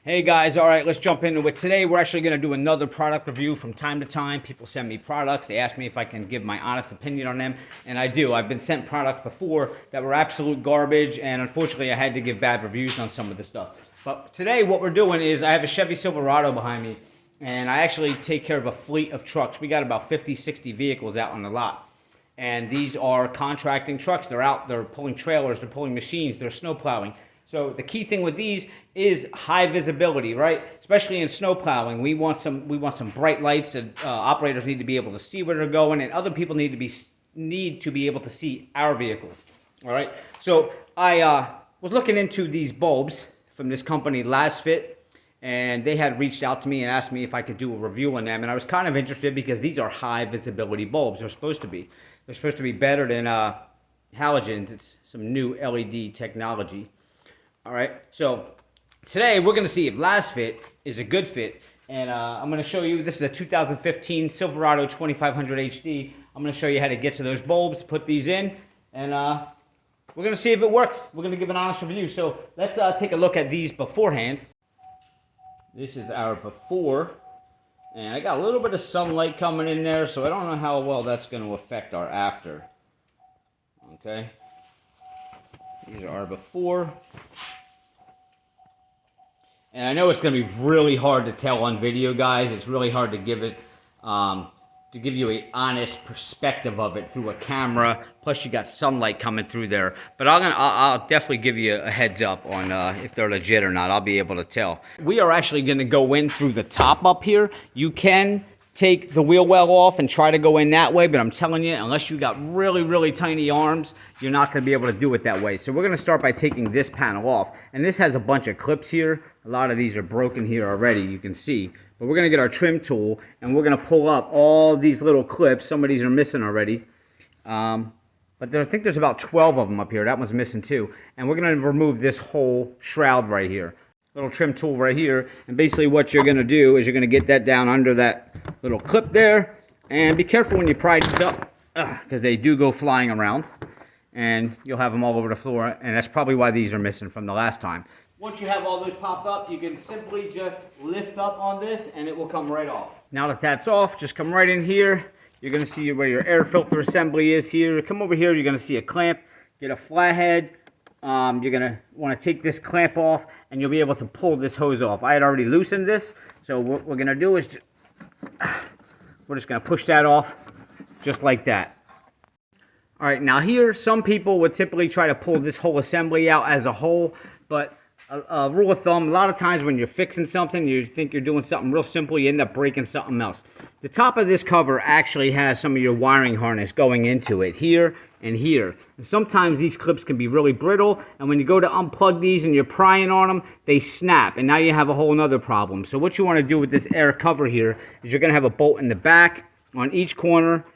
Hey guys, all right, let's jump into it. Today we're actually going to do another product review. From time to time, people send me products. They ask me if I can give my honest opinion on them, and I do. I've been sent products before that were absolute garbage, and unfortunately I had to give bad reviews on some of the stuff. But today what we're doing is I have a Chevy Silverado behind me, and I actually take care of a fleet of trucks. We got about 50, 60 vehicles out on the lot. And these are contracting trucks. They're out, they're pulling trailers, they're pulling machines, they're snow plowing. So the key thing with these is high visibility, right? Especially in snow plowing, we want some bright lights, and operators need to be able to see where they're going, and other people need to be able to see our vehicles. All right. So I was looking into these bulbs from this company LASFIT, and they had reached out to me and asked me if I could do a review on them, and I was kind of interested because these are high visibility bulbs. They're supposed to be. They're supposed to be better than halogens. It's some new LED technology. All right, so today we're going to see if LASFIT is a good fit, and I'm going to show you, this is a 2015 Silverado 2500 HD. I'm going to show you how to get to those bulbs, put these in, and we're going to see if it works. We're going to give an honest review. So let's take a look at these beforehand. This is our before, and I got a little bit of sunlight coming in there, so I don't know how well that's going to affect our after. Okay. These are our before. And I know it's going to be really hard to tell on video, guys. It's really hard to give it, to give you an honest perspective of it through a camera. Plus, you got sunlight coming through there. But I'll definitely give you a heads up on if they're legit or not. I'll be able to tell. We are actually going to go in through the top up here. You can take the wheel well off and try to go in that way, but I'm telling you, unless you got really, really tiny arms, you're not going to be able to do it that way. So we're going to start by taking this panel off, and this has a bunch of clips here. A lot of these are broken here already, you can see. But we're going to get our trim tool, and we're going to pull up all these little clips. Some of these are missing already. But I think there's about 12 of them up here. That one's missing too. And we're going to remove this whole shroud right here. Little trim tool right here, and basically what you're going to do is you're going to get that down under that little clip there, and be careful when you pry these up because they do go flying around, and you'll have them all over the floor, and that's probably why these are missing from the last time. Once you have all those popped up, you can simply just lift up on this and it will come right off. Now that that's off, just come right in here. You're going to see where your air filter assembly is here. Come over here, you're going to see a clamp. Get a flathead. You're going to want to take this clamp off, and you'll be able to pull this hose off. I had already loosened this, so what we're going to do is we're just going to push that off just like that. All right, now here, some people would typically try to pull this whole assembly out as a whole, but a rule of thumb, a lot of times when you're fixing something, you think you're doing something real simple, you end up breaking something else. The top of this cover actually has some of your wiring harness going into it, here and here. And sometimes these clips can be really brittle, and when you go to unplug these and you're prying on them, they snap, and now you have a whole nother problem. So what you want to do with this air cover here is you're going to have a bolt in the back on each corner.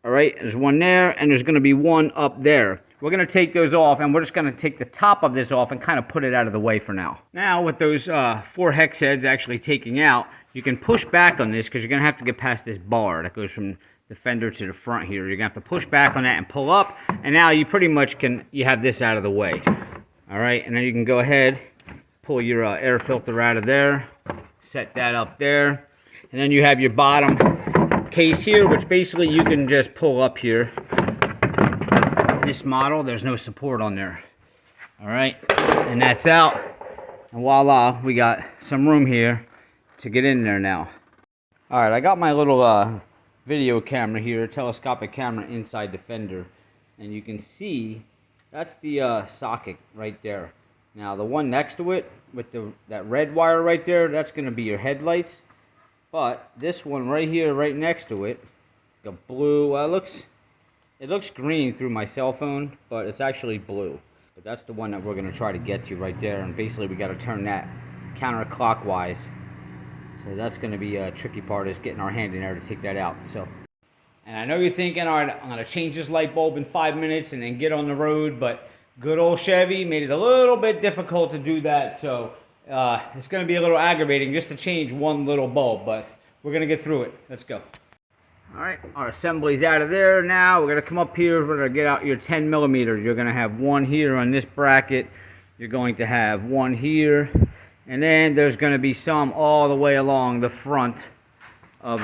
All right, there's one there, and there's going to be one up there. We're going to take those off, and we're just going to take the top of this off and kind of put it out of the way for now. Now, with those 4 hex heads actually taking out, you can push back on this because you're going to have to get past this bar that goes from the fender to the front here. You're going to have to push back on that and pull up, and now you pretty much you have this out of the way. All right, and then you can go ahead, pull your air filter out of there, set that up there, and then you have your bottom case here, which basically you can just pull up here. This model, there's no support on there. All right, and that's out, and voila, we got some room here to get in there now. All right, I got my little video camera here, telescopic camera inside the fender, and you can see that's the socket right there. Now the one next to it with that red wire right there, that's going to be your headlights. But this one right here, right next to it, the blue, it looks green through my cell phone, but it's actually blue. But that's the one that we're going to try to get to right there, and basically we got to turn that counterclockwise. So that's going to be a tricky part, is getting our hand in there to take that out. So, and I know you're thinking, all right, I'm going to change this light bulb in 5 minutes and then get on the road, but good old Chevy made it a little bit difficult to do that, so it's going to be a little aggravating just to change one little bulb, but we're going to get through it. Let's go. All right, our assembly's out of there now. We're going to come up here. We're going to get out your 10 millimeter. You're going to have one here on this bracket. You're going to have one here, And then there's going to be some all the way along the front of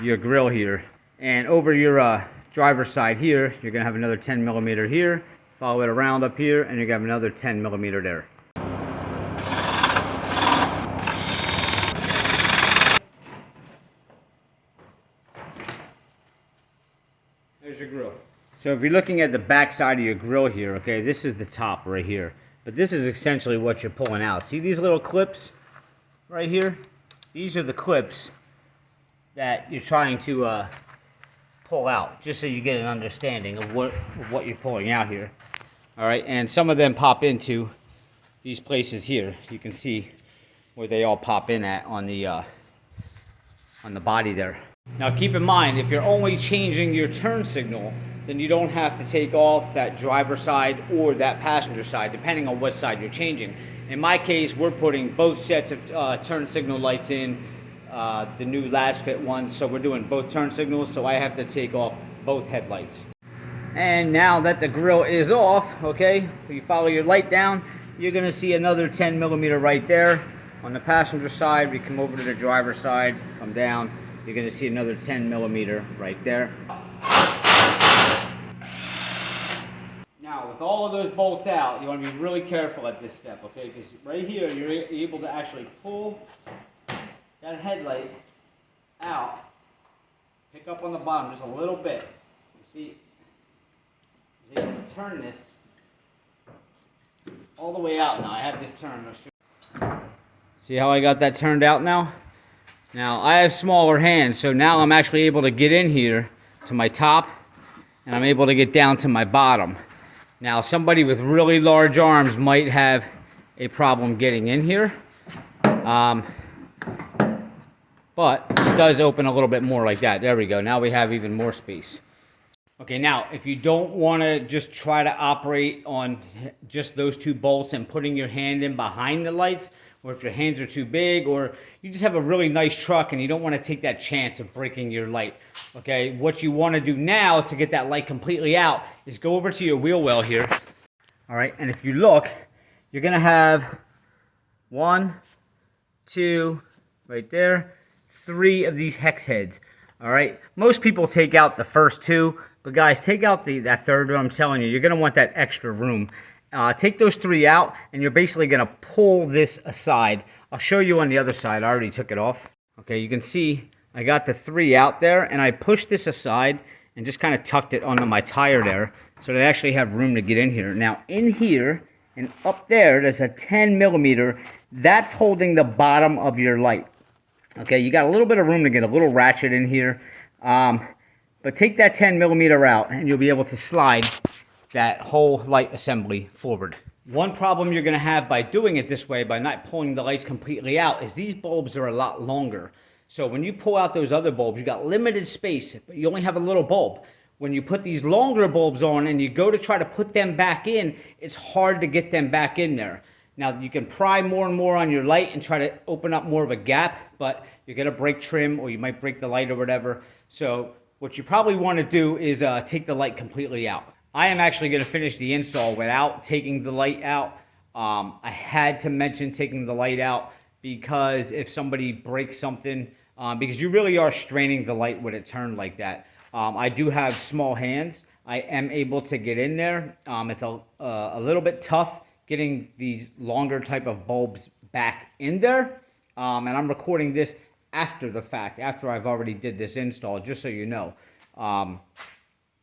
your grill here. And over your driver's side here, you're going to have another 10 millimeter here. Follow it around up here, and you're going to have another 10 millimeter there. There's your grill. So if you're looking at the back side of your grill here, okay, this is the top right here. But this is essentially what you're pulling out. See these little clips right here? These are the clips that you're trying to pull out, just so you get an understanding of what you're pulling out here. All right, and some of them pop into these places here. You can see where they all pop in at on the body there. Now keep in mind, if you're only changing your turn signal, then you don't have to take off that driver side or that passenger side, depending on what side you're changing. In my case, we're putting both sets of turn signal lights in, the new LASFIT ones, so we're doing both turn signals, so I have to take off both headlights. And now that the grill is off, okay, you follow your light down, you're gonna see another 10 millimeter right there. On the passenger side, we come over to the driver's side, come down, you're gonna see another 10 millimeter right there. Now, with all of those bolts out, you want to be really careful at this step, okay? Because right here, you're able to actually pull that headlight out, pick up on the bottom just a little bit. You see, you're able to turn this all the way out now. I have this turned. See how I got that turned out now? Now, I have smaller hands, so now I'm actually able to get in here to my top, and I'm able to get down to my bottom. Now, somebody with really large arms might have a problem getting in here, but it does open a little bit more like that. There we go. Now we have even more space. Okay, now, if you don't want to just try to operate on just those two bolts and putting your hand in behind the lights, or if your hands are too big, or you just have a really nice truck and you don't want to take that chance of breaking your light, okay, what you want to do now to get that light completely out is go over to your wheel well here, all right, and if you look, you're going to have 1, 2, right there, 3 of these hex heads, all right. Most people take out the first 2, but guys, take out that third one. I'm telling you, you're going to want that extra room. Take those 3 out, and you're basically going to pull this aside. I'll show you on the other side. I already took it off. Okay, you can see I got the 3 out there, and I pushed this aside and just kind of tucked it onto my tire there so that I actually have room to get in here. Now, in here and up there, there's a 10 millimeter. That's holding the bottom of your light. Okay, you got a little bit of room to get a little ratchet in here. But take that 10 millimeter out, and you'll be able to slide that whole light assembly forward. One problem you're going to have by doing it this way, by not pulling the lights completely out, is these bulbs are a lot longer. So when you pull out those other bulbs, you got limited space, but you only have a little bulb. When you put these longer bulbs on and you go to try to put them back in, it's hard to get them back in there. Now, you can pry more and more on your light and try to open up more of a gap, but you're going to break trim, or you might break the light or whatever. So what you probably want to do is take the light completely out. I am actually going to finish the install without taking the light out. I had to mention taking the light out because if somebody breaks something, because you really are straining the light when it turned like that. I do have small hands. I am able to get in there. It's a little bit tough getting these longer type of bulbs back in there. And I'm recording this after the fact, after I've already did this install, just so you know.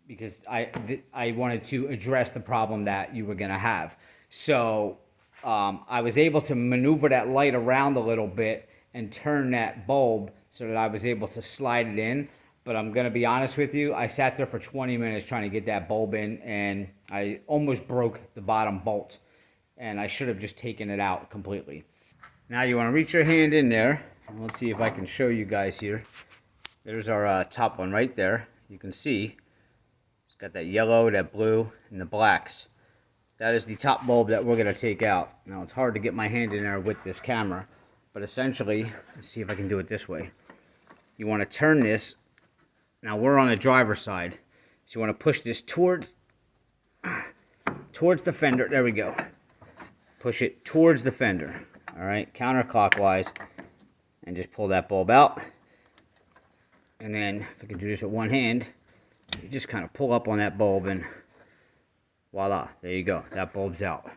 Because I wanted to address the problem that you were going to have. So I was able to maneuver that light around a little bit and turn that bulb so that I was able to slide it in. But I'm going to be honest with you, I sat there for 20 minutes trying to get that bulb in, and I almost broke the bottom bolt. And I should have just taken it out completely. Now you want to reach your hand in there. Let's see if I can show you guys here. There's our top one right there. You can see. Got that yellow, that blue, and the blacks. That is the top bulb that we're going to take out. Now, it's hard to get my hand in there with this camera, but essentially, let's see if I can do it this way. You want to turn this. Now, we're on the driver's side, so you want to push this towards the fender. There we go. Push it towards the fender. all right, counterclockwise, and just pull that bulb out. And then, if I can do this with one hand, you just kind of pull up on that bulb and voila, there you go, that bulb's out.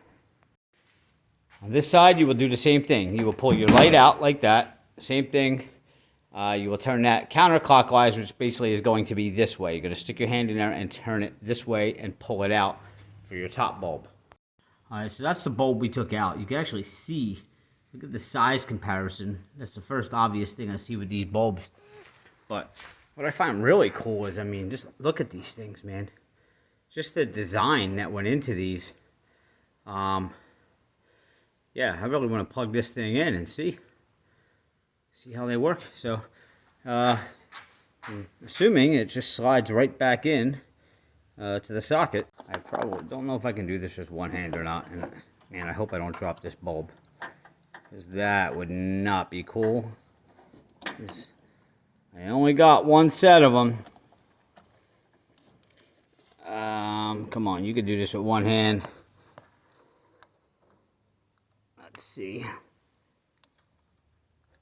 On this side, you will do the same thing. You will pull your light out like that, same thing. You will turn that counterclockwise, which basically is going to be this way. You're going to stick your hand in there and turn it this way and pull it out for your top bulb. All right, so that's the bulb we took out. You can actually see, look at the size comparison. That's the first obvious thing I see with these bulbs. But what I find really cool is, I mean, just look at these things, man. Just the design that went into these. Yeah, I really want to plug this thing in and see how they work. So, I'm assuming it just slides right back in to the socket. I probably don't know if I can do this with one hand or not. And man, I hope I don't drop this bulb, because that would not be cool. I only got one set of them. Come on, you could do this with one hand. Let's see.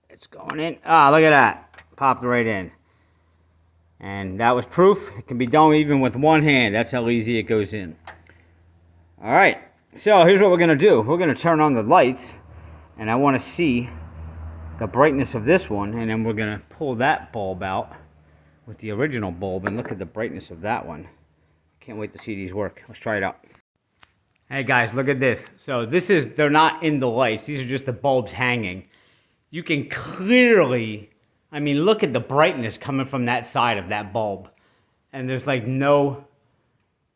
It's going in. Ah, look at that. Popped right in. And that was proof. It can be done even with one hand. That's how easy it goes in. All right. So here's what we're going to do. We're going to turn on the lights. And I want to see the brightness of this one. And then we're going to pull that bulb out with the original bulb. And look at the brightness of that one. Can't wait to see these work. Let's try it out. Hey guys, look at this. So they're not in the lights. These are just the bulbs hanging. You can clearly, I mean, look at the brightness coming from that side of that bulb. And there's like no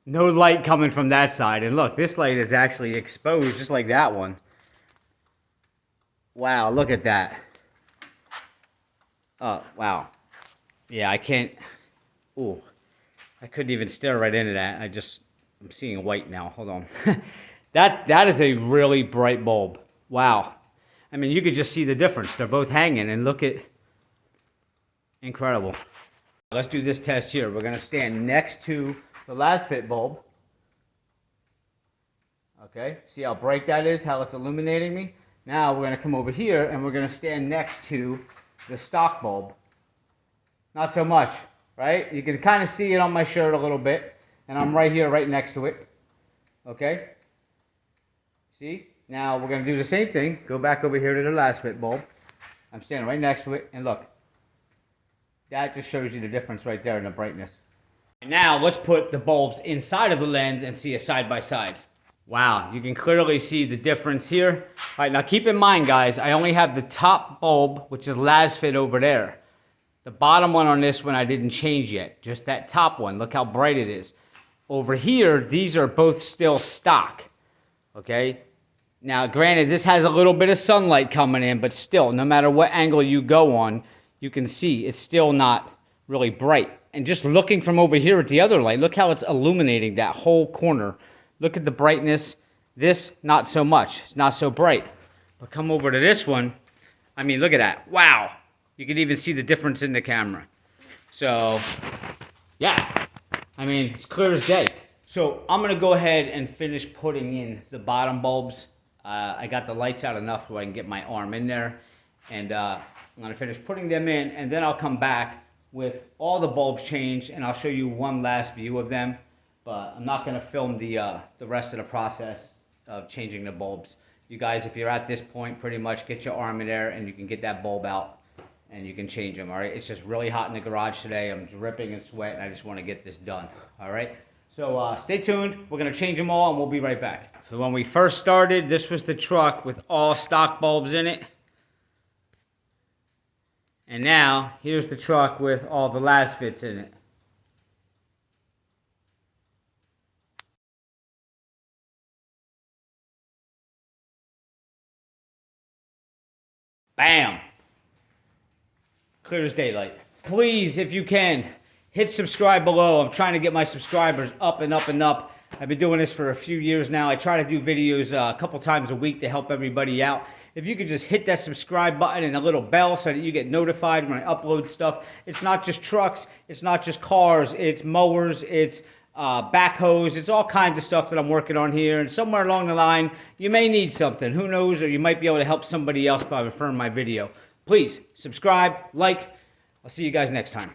light coming from that side. And look, this light is actually exposed just like that one. Wow, look at that. Oh, wow. Yeah, I can't, ooh. I couldn't even stare right into that. I'm seeing white now. Hold on. That is a really bright bulb. Wow. I mean, you could just see the difference. They're both hanging, and look at, incredible. Let's do this test here. We're going to stand next to the LASFIT bulb. Okay, see how bright that is, how it's illuminating me? Now we're going to come over here, and we're going to stand next to the stock bulb. Not so much, right? You can kind of see it on my shirt a little bit, and I'm right here, right next to it. Okay? See? Now we're going to do the same thing. Go back over here to the LASFIT bulb. I'm standing right next to it, and look. That just shows you the difference right there in the brightness. Now let's put the bulbs inside of the lens and see a side by side. Wow, you can clearly see the difference here. All right, now keep in mind, guys, I only have the top bulb, which is LASFIT over there. The bottom one on this one I didn't change yet. Just that top one. Look how bright it is. Over here, these are both still stock. Okay? Now, granted, this has a little bit of sunlight coming in, but still, no matter what angle you go on, you can see it's still not really bright. And just looking from over here at the other light, look how it's illuminating that whole corner. Look at the brightness. This, not so much. It's not so bright. But come over to this one. I mean, look at that. Wow. You can even see the difference in the camera. So, yeah. I mean, it's clear as day. So, I'm going to go ahead and finish putting in the bottom bulbs. I got the lights out enough so I can get my arm in there. And I'm going to finish putting them in. And then I'll come back with all the bulbs changed. And I'll show you one last view of them. But I'm not going to film the rest of the process of changing the bulbs. You guys, if you're at this point, pretty much get your arm in there and you can get that bulb out and you can change them, all right? It's just really hot in the garage today. I'm dripping in sweat and I just want to get this done, all right? So stay tuned. We're going to change them all and we'll be right back. So when we first started, this was the truck with all stock bulbs in it. And now, here's the truck with all the LASFITs in it. Bam! Clear as daylight. Please, if you can, hit subscribe below. I'm trying to get my subscribers up and up and up. I've been doing this for a few years now. I try to do videos a couple times a week to help everybody out. If you could just hit that subscribe button and a little bell so that you get notified when I upload stuff. It's not just trucks. It's not just cars. It's mowers. It's backhoes. It's all kinds of stuff that I'm working on here. And somewhere along the line, you may need something. Who knows? Or you might be able to help somebody else by referring my video. Please subscribe, like. I'll see you guys next time.